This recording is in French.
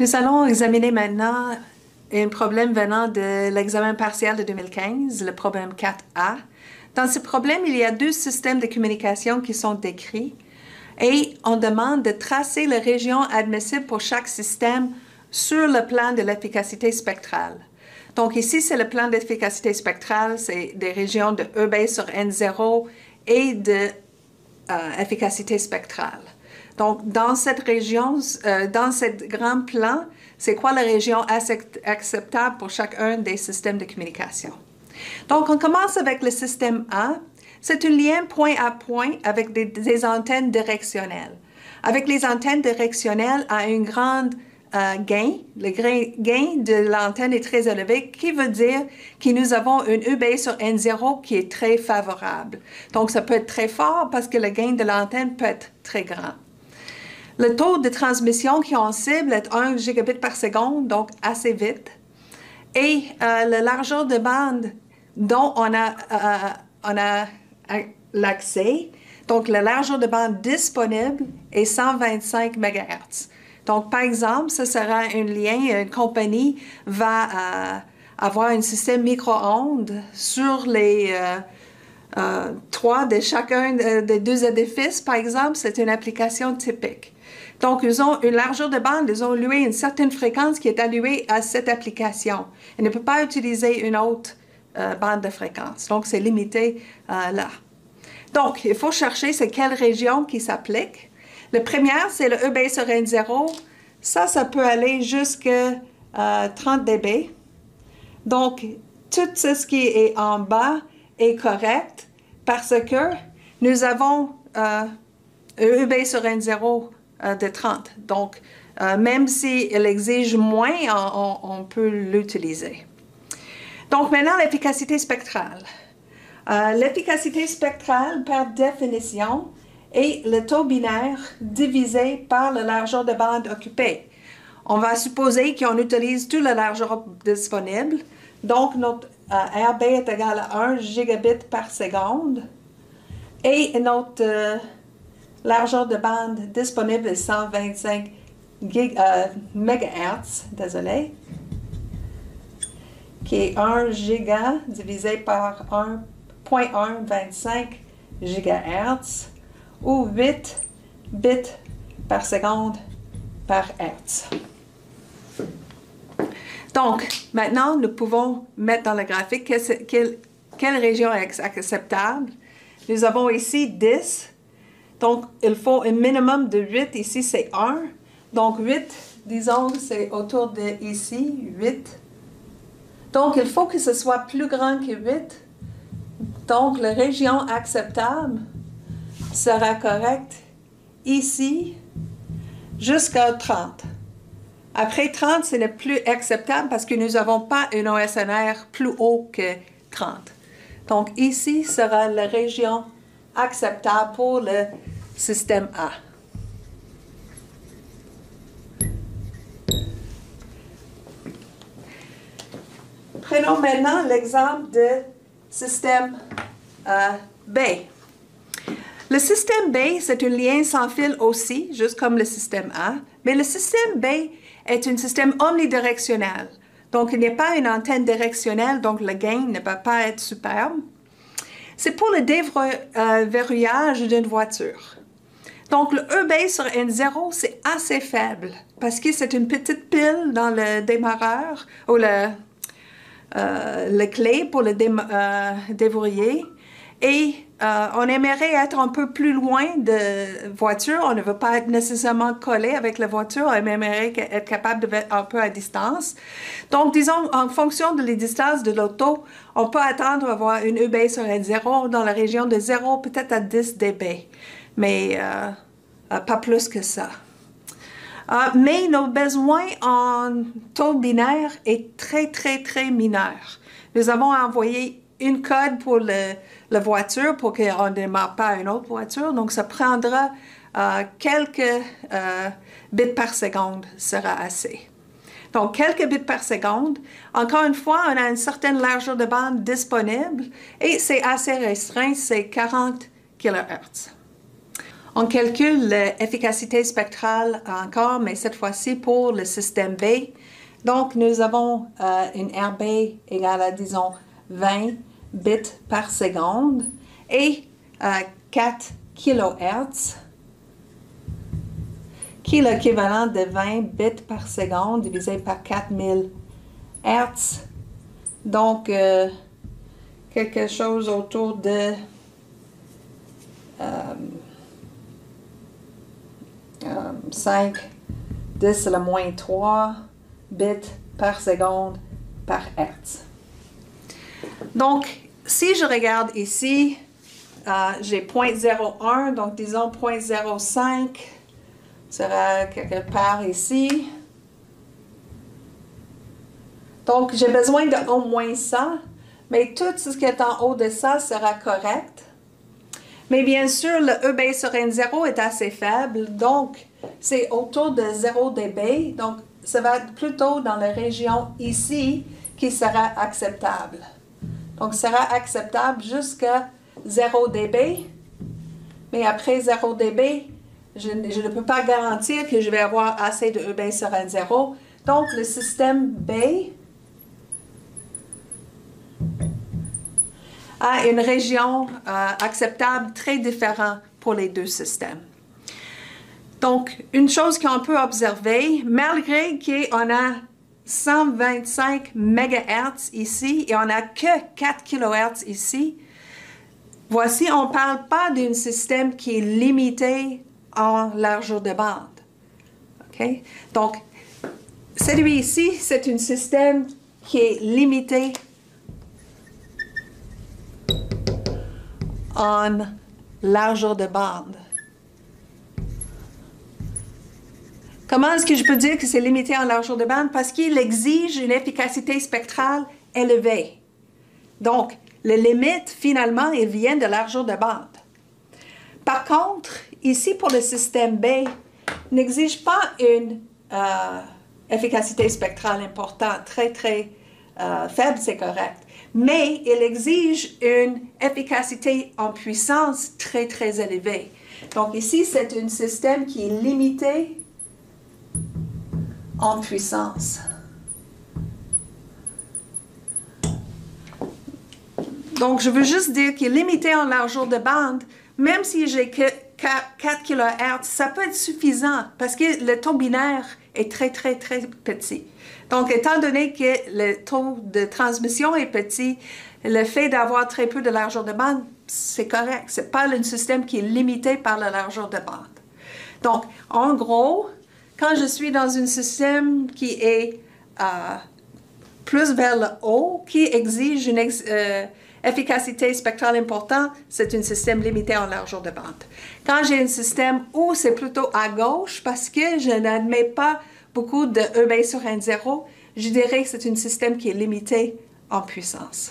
Nous allons examiner maintenant un problème venant de l'examen partiel de 2015, le problème 4A. Dans ce problème, il y a deux systèmes de communication qui sont décrits et on demande de tracer les régions admissibles pour chaque système sur le plan de l'efficacité spectrale. Donc ici, c'est le plan d'efficacité spectrale, c'est des régions de E sur N0 et de efficacité spectrale. Donc, dans cette région, dans ce grand plan, c'est quoi la région acceptable pour chacun des systèmes de communication? Donc, on commence avec le système A. C'est un lien point à point avec des antennes directionnelles. Avec les antennes directionnelles à un grand gain, le gain de l'antenne est très élevé, qui veut dire que nous avons une EB sur N0 qui est très favorable. Donc, ça peut être très fort parce que le gain de l'antenne peut être très grand. Le taux de transmission qu'on cible est 1 gigabit par seconde, donc assez vite. Et la largeur de bande dont on a l'accès, donc la largeur de bande disponible est 125 MHz. Donc, par exemple, ce sera un lien, une compagnie va avoir un système micro-ondes sur les toits de chacun des deux édifices, par exemple, c'est une application typique. Donc, ils ont une largeur de bande, ils ont loué une certaine fréquence qui est allouée à cette application. Ils ne peuvent pas utiliser une autre bande de fréquence. Donc, c'est limité là. Donc, il faut chercher c'est quelle région qui s'applique. La première, c'est le EB sur N0. Ça peut aller jusqu'à 30 dB. Donc, tout ce qui est en bas est correct parce que nous avons EB sur N0 de 30. Donc, même s'il exige moins, on peut l'utiliser. Donc, maintenant, l'efficacité spectrale. L'efficacité spectrale, par définition, est le taux binaire divisé par la largeur de bande occupée. On va supposer qu'on utilise toute la largeur disponible. Donc, notre RB est égal à 1 gigabit par seconde. Et notre largeur de bande disponible est 125 MHz, désolé, qui est 1 giga divisé par 1.125 GHz ou 8 bits par seconde par hertz. Donc, maintenant, nous pouvons mettre dans le graphique quelle région est acceptable. Nous avons ici 10. Donc, il faut un minimum de 8. Ici, c'est 1. Donc, 8, disons, c'est autour de ici, 8. Donc, il faut que ce soit plus grand que 8. Donc, la région acceptable sera correcte ici jusqu'à 30. Après 30, ce n'est plus acceptable parce que nous n'avons pas un OSNR plus haut que 30. Donc, ici sera la région acceptable pour le système A. Prenons maintenant l'exemple de système B. Le système B, c'est un lien sans fil aussi, juste comme le système A, mais le système B est un système omnidirectionnel. Donc, il n'y a pas une antenne directionnelle, donc le gain ne peut pas être superbe. C'est pour le déverrouillage d'une voiture. Donc, le EB sur N0, c'est assez faible parce que c'est une petite pile dans le démarreur ou le clé pour le déverrouiller. Et on aimerait être un peu plus loin de voiture. On ne veut pas être nécessairement collé avec la voiture. On aimerait être capable d'être un peu à distance. Donc, disons, en fonction de les distances de l'auto, on peut attendre à avoir une EB sur N0 dans la région de 0, peut-être à 10 dB. Mais pas plus que ça. Mais nos besoins en taux binaire est très, très, très mineur. Nous avons envoyé une code pour la voiture pour qu'on ne démarre pas une autre voiture. Donc, ça prendra quelques bits par seconde sera assez. Donc, quelques bits par seconde. Encore une fois, on a une certaine largeur de bande disponible et c'est assez restreint, c'est 40 kHz. On calcule l'efficacité spectrale encore, mais cette fois-ci pour le système B. Donc, nous avons une RB égale à, disons, 20 bits par seconde et 4 kHz, qui est l'équivalent de 20 bits par seconde divisé par 4000 Hz. Donc, quelque chose autour de 5, 10 à la moins 3 bits par seconde par Hertz. Donc, si je regarde ici, j'ai 0.01, donc disons 0.05 sera quelque part ici. Donc, j'ai besoin de au moins ça, mais tout ce qui est en haut de ça sera correct. Mais bien sûr, le EB sur N0 est assez faible, donc c'est autour de 0 dB. Donc, ça va être plutôt dans la région ici qui sera acceptable. Donc, sera acceptable jusqu'à 0 dB. Mais après 0 dB, je ne peux pas garantir que je vais avoir assez de EB sur N0. Donc, le système B a une région acceptable très différente pour les deux systèmes. Donc, une chose qu'on peut observer, malgré qu'on a 125 MHz ici et on n'a que 4 kHz ici, voici, on ne parle pas d'un système qui est limité en largeur de bande. Okay? Donc, celui-ci, c'est un système qui est limité en largeur de bande. Comment est-ce que je peux dire que c'est limité en largeur de bande? Parce qu'il exige une efficacité spectrale élevée. Donc, les limites, finalement, elles viennent de largeur de bande. Par contre, ici, pour le système B, n'exige pas une efficacité spectrale importante, très, très faible, c'est correct. Mais il exige une efficacité en puissance très, très élevée. Donc ici, c'est un système qui est limité en puissance. Donc, je veux juste dire qu'il est limité en largeur de bande, même si j'ai que 4 kHz, ça peut être suffisant parce que le taux binaire est très, très, très petit. Donc, étant donné que le taux de transmission est petit, le fait d'avoir très peu de largeur de bande, c'est correct. Ce n'est pas un système qui est limité par la largeur de bande. Donc, en gros, quand je suis dans un système qui est plus vers le haut, qui exige une efficacité spectrale importante, c'est un système limité en largeur de bande. Quand j'ai un système où c'est plutôt à gauche, parce que je n'admets pas beaucoup de EB sur N0, je dirais que c'est un système qui est limité en puissance.